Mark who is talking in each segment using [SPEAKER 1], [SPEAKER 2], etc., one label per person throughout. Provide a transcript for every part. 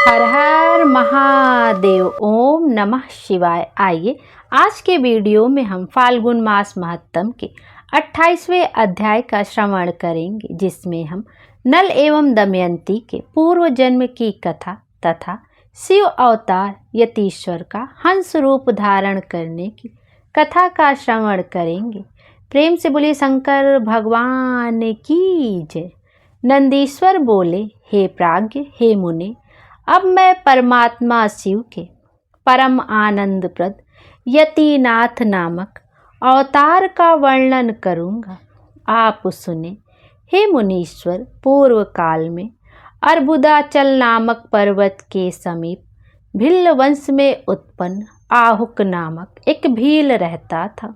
[SPEAKER 1] हर हर महादेव। ओम नमः शिवाय। आइए आज के वीडियो में हम फाल्गुन मास महात्म के 28वें अध्याय का श्रवण करेंगे, जिसमें हम नल एवं दमयंती के पूर्व जन्म की कथा तथा शिव अवतार यतीश्वर का हंस रूप धारण करने की कथा का श्रवण करेंगे। प्रेम से बोलिए शंकर भगवान की जय। नंदीश्वर बोले, हे प्राज्ञ, हे मुने, अब मैं परमात्मा शिव के परम आनंद प्रद यतीनाथ नामक अवतार का वर्णन करूँगा। आप सुने। हे मुनीश्वर, पूर्व काल में अर्बुदाचल नामक पर्वत के समीप भिल्ल वंश में उत्पन्न आहुक नामक एक भील रहता था।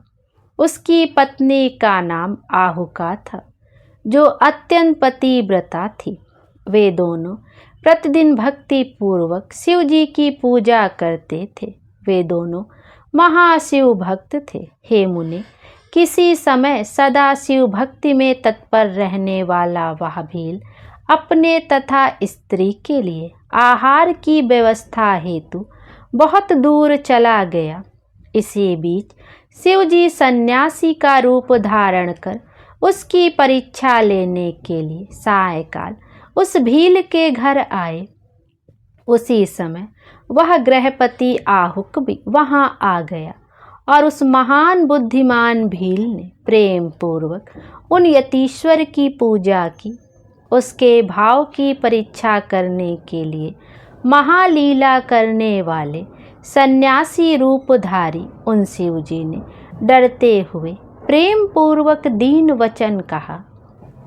[SPEAKER 1] उसकी पत्नी का नाम आहुका था, जो अत्यंत पतिव्रता थी। वे दोनों प्रतिदिन भक्ति पूर्वक शिव जी की पूजा करते थे। वे दोनों महाशिव भक्त थे। हे मुने, किसी समय सदा शिव भक्ति में तत्पर रहने वाला वह भील अपने तथा स्त्री के लिए आहार की व्यवस्था हेतु बहुत दूर चला गया। इसी बीच शिव जी सन्यासी का रूप धारण कर उसकी परीक्षा लेने के लिए सायंकाल उस भील के घर आए। उसी समय वह गृहपति आहुक भी वहां आ गया और उस महान बुद्धिमान भील ने प्रेम पूर्वक उन यतीश्वर की पूजा की। उसके भाव की परीक्षा करने के लिए महालीला करने वाले सन्यासी रूपधारी उन शिव जी ने डरते हुए प्रेम पूर्वक दीन वचन कहा।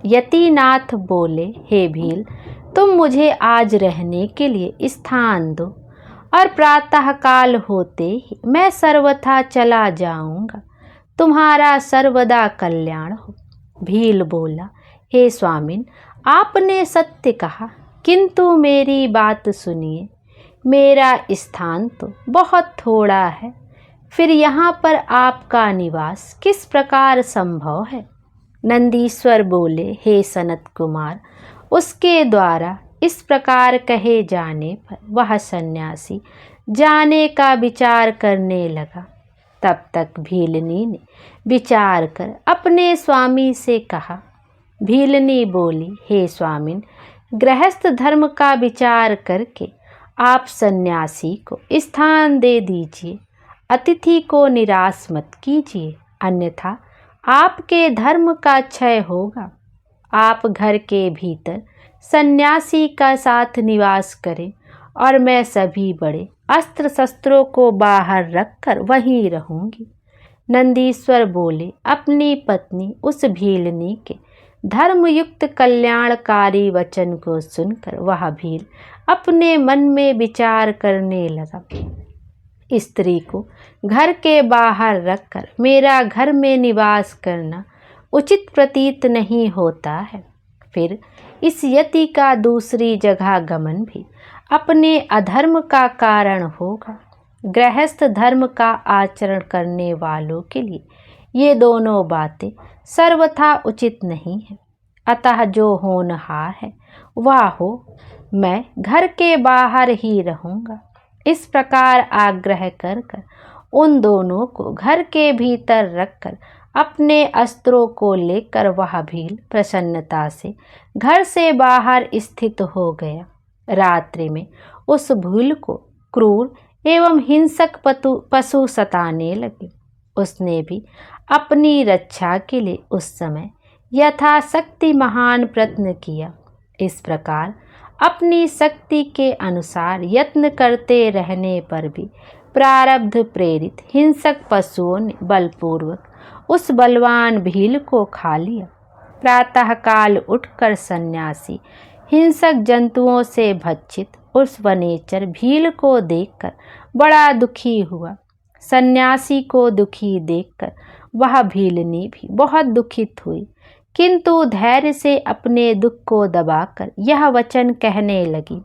[SPEAKER 1] यतीनाथ बोले, हे भील, तुम मुझे आज रहने के लिए स्थान दो और प्रातः काल होते ही मैं सर्वथा चला जाऊंगा। तुम्हारा सर्वदा कल्याण हो। भील बोला, हे स्वामिन, आपने सत्य कहा, किंतु मेरी बात सुनिए। मेरा स्थान तो बहुत थोड़ा है, फिर यहाँ पर आपका निवास किस प्रकार संभव है? नंदीश्वर बोले, हे सनत कुमार, उसके द्वारा इस प्रकार कहे जाने पर वह सन्यासी जाने का विचार करने लगा। तब तक भीलनी ने विचार कर अपने स्वामी से कहा। भीलनी बोली, हे स्वामिन, गृहस्थ धर्म का विचार करके आप सन्यासी को स्थान दे दीजिए। अतिथि को निराश मत कीजिए, अन्यथा आपके धर्म का क्षय होगा। आप घर के भीतर सन्यासी का साथ निवास करें और मैं सभी बड़े अस्त्र शस्त्रों को बाहर रखकर वहीं रहूंगी। नंदीश्वर बोले, अपनी पत्नी उस भीलनी के धर्मयुक्त कल्याणकारी वचन को सुनकर वह भील अपने मन में विचार करने लगा। स्त्री को घर के बाहर रखकर मेरा घर में निवास करना उचित प्रतीत नहीं होता है। फिर इस यति का दूसरी जगह गमन भी अपने अधर्म का कारण होगा। गृहस्थ धर्म का आचरण करने वालों के लिए ये दोनों बातें सर्वथा उचित नहीं है। अतः जो होनहार है वह हो, मैं घर के बाहर ही रहूँगा। इस प्रकार आग्रह कर उन दोनों को घर के भीतर रखकर अपने अस्त्रों को लेकर वह भील प्रसन्नता से घर से बाहर स्थित हो गया। रात्रि में उस भील को क्रूर एवं हिंसक पशु सताने लगे। उसने भी अपनी रक्षा के लिए उस समय यथाशक्ति महान प्रयत्न किया। इस प्रकार अपनी शक्ति के अनुसार यत्न करते रहने पर भी प्रारब्ध प्रेरित हिंसक पशुओं ने बलपूर्वक उस बलवान भील को खा लिया। प्रातःकाल उठकर सन्यासी हिंसक जंतुओं से भक्षित उस वनेचर भील को देखकर बड़ा दुखी हुआ। सन्यासी को दुखी देखकर वह भीलनी भी बहुत दुखित हुई, किंतु धैर्य से अपने दुख को दबाकर यह वचन कहने लगी।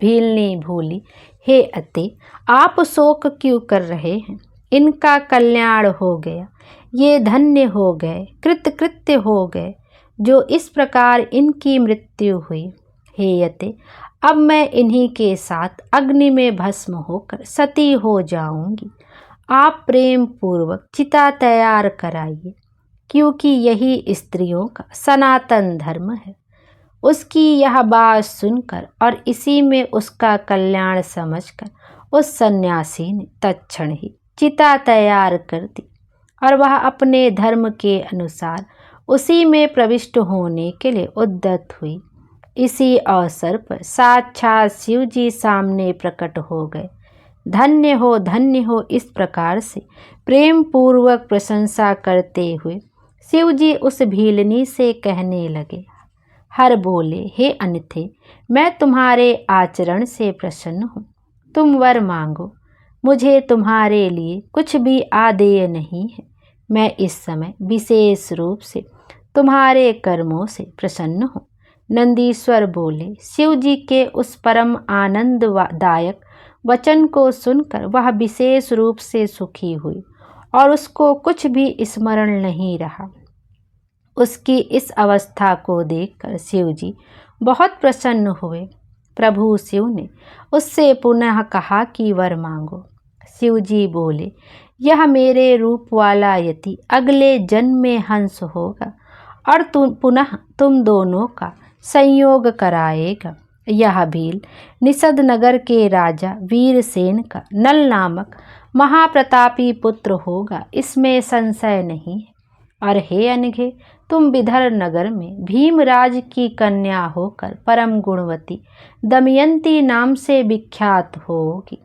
[SPEAKER 1] भीलनी भूली, हे अते, आप शोक क्यों कर रहे हैं? इनका कल्याण हो गया, ये धन्य हो गए, कृतकृत्य हो गए, जो इस प्रकार इनकी मृत्यु हुई। हे यते, अब मैं इन्हीं के साथ अग्नि में भस्म होकर सती हो जाऊंगी। आप प्रेम पूर्वक चिता तैयार कराइए, क्योंकि यही स्त्रियों का सनातन धर्म है। उसकी यह बात सुनकर और इसी में उसका कल्याण समझकर उस सन्यासी ने तत्क्षण ही चिता तैयार कर दी और वह अपने धर्म के अनुसार उसी में प्रविष्ट होने के लिए उद्यत हुई। इसी अवसर पर साक्षात शिव जी सामने प्रकट हो गए। धन्य हो, इस प्रकार से प्रेम पूर्वक प्रशंसा करते हुए शिव जी उस भीलनी से कहने लगे। हर बोले, हे अनिथे, मैं तुम्हारे आचरण से प्रसन्न हूँ। तुम वर मांगो, मुझे तुम्हारे लिए कुछ भी आदेय नहीं है। मैं इस समय विशेष रूप से तुम्हारे कर्मों से प्रसन्न हूँ। नंदीश्वर बोले। शिव जी के उस परम आनंददायक वचन को सुनकर वह विशेष रूप से सुखी हुई और उसको कुछ भी स्मरण नहीं रहा। उसकी इस अवस्था को देखकर शिव जी बहुत प्रसन्न हुए। प्रभु शिव ने उससे पुनः कहा कि वर मांगो। शिव जी बोले, यह मेरे रूप वाला यति अगले जन्म में हंस होगा और पुनः तुम दोनों का संयोग कराएगा। यह भील निषद नगर के राजा वीरसेन का नल नामक महाप्रतापी पुत्र होगा, इसमें संशय नहीं है। और हे अनघे, तुम विदर्भ नगर में भीमराज की कन्या होकर परम गुणवती दमयंती नाम से विख्यात होगी।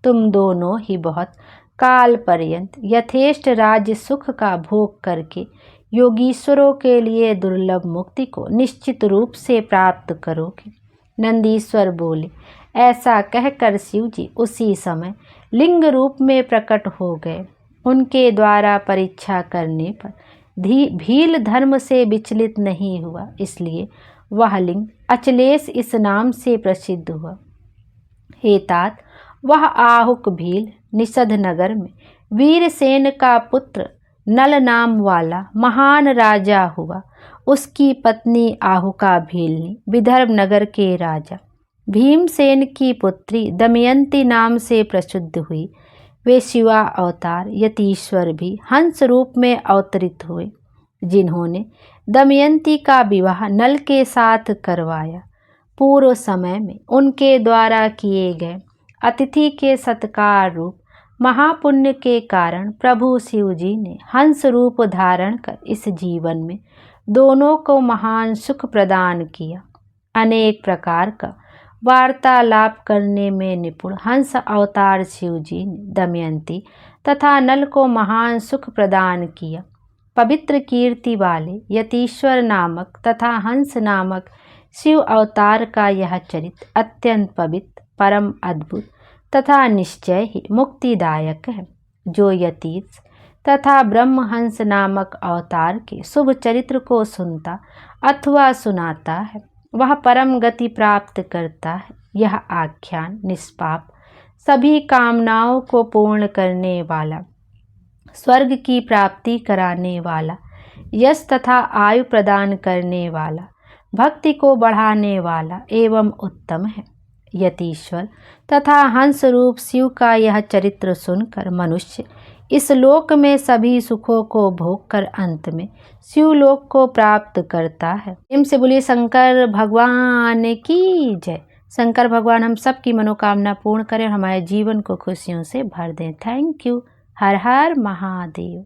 [SPEAKER 1] तुम दोनों ही बहुत काल पर्यंत यथेष्ट राज्य सुख का भोग करके योगीश्वरों के लिए दुर्लभ मुक्ति को निश्चित रूप से प्राप्त करोगे। नंदीश्वर बोले। ऐसा कहकर शिव जी उसी समय लिंग रूप में प्रकट हो गए। उनके द्वारा परीक्षा करने पर भील धर्म से विचलित नहीं हुआ, इसलिए वह लिंग अचलेश इस नाम से प्रसिद्ध हुआ। हे तात, वह आहुक भील निषद नगर में वीरसेन का पुत्र नल नाम वाला महान राजा हुआ। उसकी पत्नी आहुका भीलनी विदर्भ नगर के राजा भीमसेन की पुत्री दमयंती नाम से प्रसिद्ध हुई। वे शिवा अवतार यतीश्वर भी हंस रूप में अवतरित हुए, जिन्होंने दमयंती का विवाह नल के साथ करवाया। पूर्व समय में उनके द्वारा किए गए अतिथि के सत्कार रूप महापुण्य के कारण प्रभु शिव जी ने हंस रूप धारण कर इस जीवन में दोनों को महान सुख प्रदान किया। अनेक प्रकार का वार्तालाप करने में निपुण हंस अवतार शिव जी ने दमयंती तथा नल को महान सुख प्रदान किया। पवित्र कीर्ति वाले यतीश्वर नामक तथा हंस नामक शिव अवतार का यह चरित्र अत्यंत पवित्र, परम अद्भुत तथा निश्चय ही मुक्तिदायक है। जो यतीश तथा ब्रह्महंस नामक अवतार के शुभ चरित्र को सुनता अथवा सुनाता है, वह परम गति प्राप्त करता है। यह आख्यान निष्पाप, सभी कामनाओं को पूर्ण करने वाला, स्वर्ग की प्राप्ति कराने वाला, यश तथा आयु प्रदान करने वाला, भक्ति को बढ़ाने वाला एवं उत्तम है। यतीश्वर तथा हंस रूप शिव का यह चरित्र सुनकर मनुष्य इस लोक में सभी सुखों को भोग कर अंत में शिवलोक को प्राप्त करता है। प्रेम से बोलिए शंकर भगवान की जय। शंकर भगवान हम सब की मनोकामना पूर्ण करें और हमारे जीवन को खुशियों से भर दें। Thank you. Her her Mahadev.